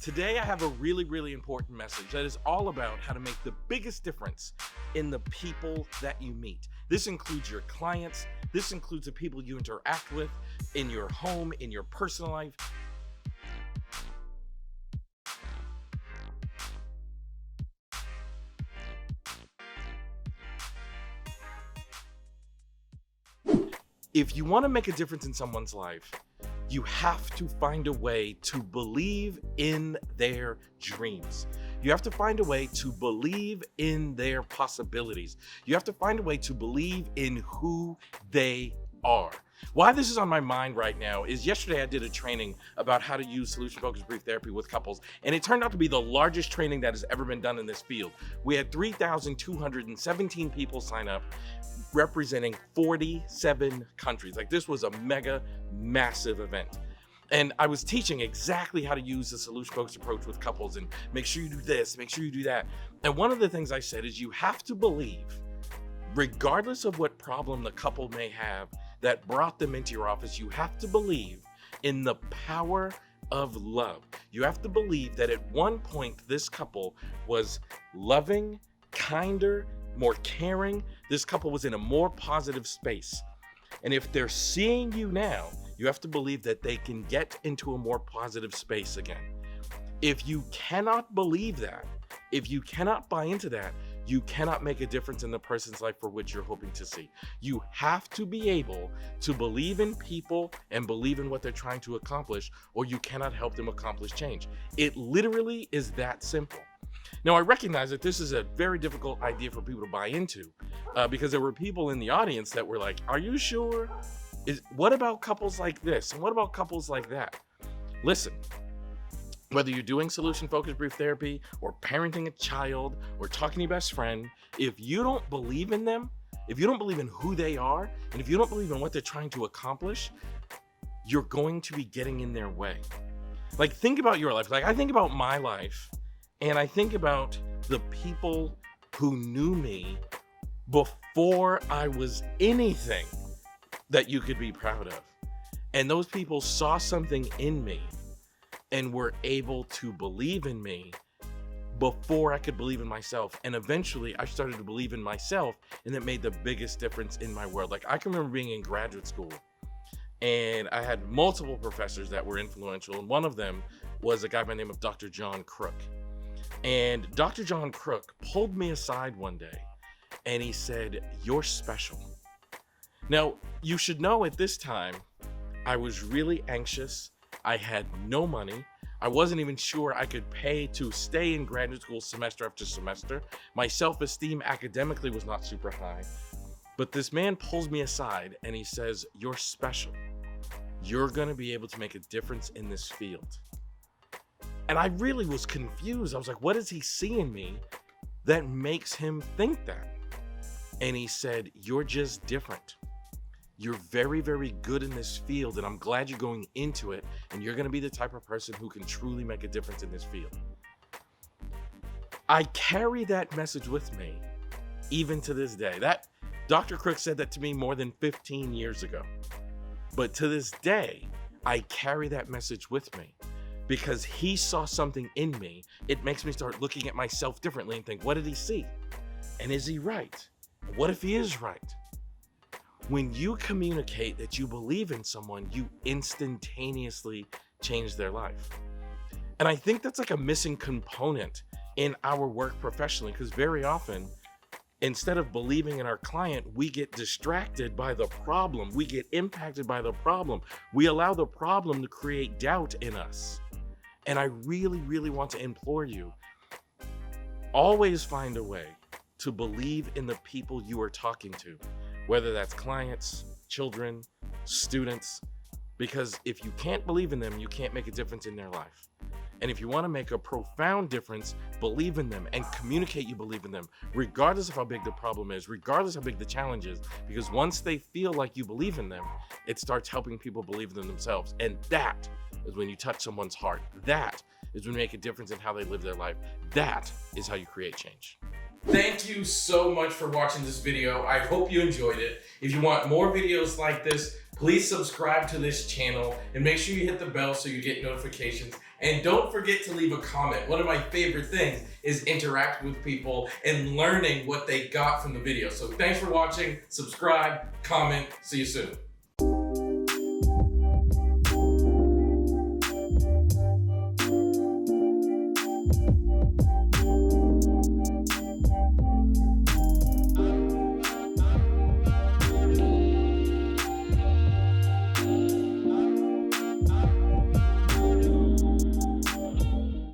Today, I have a really important message that is all about how to make the biggest difference in the people that you meet. This includes your clients. This includes the people you interact with in your home, in your personal life. If you want to make a difference in someone's life, you have to find a way to believe in their dreams. You have to find a way to believe in their possibilities. You have to find a way to believe in who they are. Why this is on my mind right now is yesterday I did a training about how to use solution-focused brief therapy with couples, and it turned out to be the largest training that has ever been done in this field. We had 3,217 people sign up, representing 47 countries. Like, this was a mega massive event. And I was teaching exactly how to use the solution-focused approach with couples and make sure you do this, make sure you do that. And one of the things I said is you have to believe, regardless of what problem the couple may have that brought them into your office, you have to believe in the power of love. You have to believe that at one point this couple was loving, kinder, more caring. This couple was in a more positive space. And if they're seeing you now, you have to believe that they can get into a more positive space again. If you cannot believe that, if you cannot buy into that, you cannot make a difference in the person's life for which you're hoping to see. You have to be able to believe in people and believe in what they're trying to accomplish, or you cannot help them accomplish change. It literally is that simple. Now, I recognize that this is a very difficult idea for people to buy into because there were people in the audience that were like, are you sure? What about couples like this? And what about couples like that? Listen, whether you're doing solution-focused brief therapy or parenting a child or talking to your best friend, if you don't believe in them, if you don't believe in who they are, and if you don't believe in what they're trying to accomplish, you're going to be getting in their way. Like, think about your life. Like, I think about my life, and I think about the people who knew me before I was anything that you could be proud of. And those people saw something in me and were able to believe in me before I could believe in myself. And eventually I started to believe in myself, and it made the biggest difference in my world. Like, I can remember being in graduate school and I had multiple professors that were influential. And one of them was a guy by the name of Dr. John Crook. And Dr. John Crook pulled me aside one day and he said, "You're special." Now, you should know at this time, I was really anxious. I had no money. I wasn't even sure I could pay to stay in graduate school semester after semester. My self-esteem academically was not super high. But this man pulls me aside and he says, "You're special. You're going to be able to make a difference in this field." And I really was confused. I was like, what does he see in me that makes him think that? And he said, "You're just different. You're very good in this field, and I'm glad you're going into it, and you're going to be the type of person who can truly make a difference in this field." I carry that message with me even to this day. That Dr. Crook said that to me more than 15 years ago. But to this day, I carry that message with me because he saw something in me. It makes me start looking at myself differently and think, what did he see? And is he right? What if he is right? When you communicate that you believe in someone, you instantaneously change their life. And I think that's like a missing component in our work professionally, because very often, instead of believing in our client, we get distracted by the problem. We get impacted by the problem. We allow the problem to create doubt in us. And I really want to implore you, always find a way to believe in the people you are talking to, whether that's clients, children, students, because if you can't believe in them, you can't make a difference in their life. And if you want to make a profound difference, believe in them and communicate you believe in them, regardless of how big the problem is, regardless of how big the challenge is, because once they feel like you believe in them, it starts helping people believe in themselves. And that is when you touch someone's heart. That is when you make a difference in how they live their life. That is how you create change. Thank you so much for watching this video. I hope you enjoyed it. If you want more videos like this, please subscribe to this channel and make sure you hit the bell so you get notifications And don't forget to leave a comment. One of my favorite things is interacting with people and learning what they got from the video. So thanks for watching, subscribe, comment, see you soon.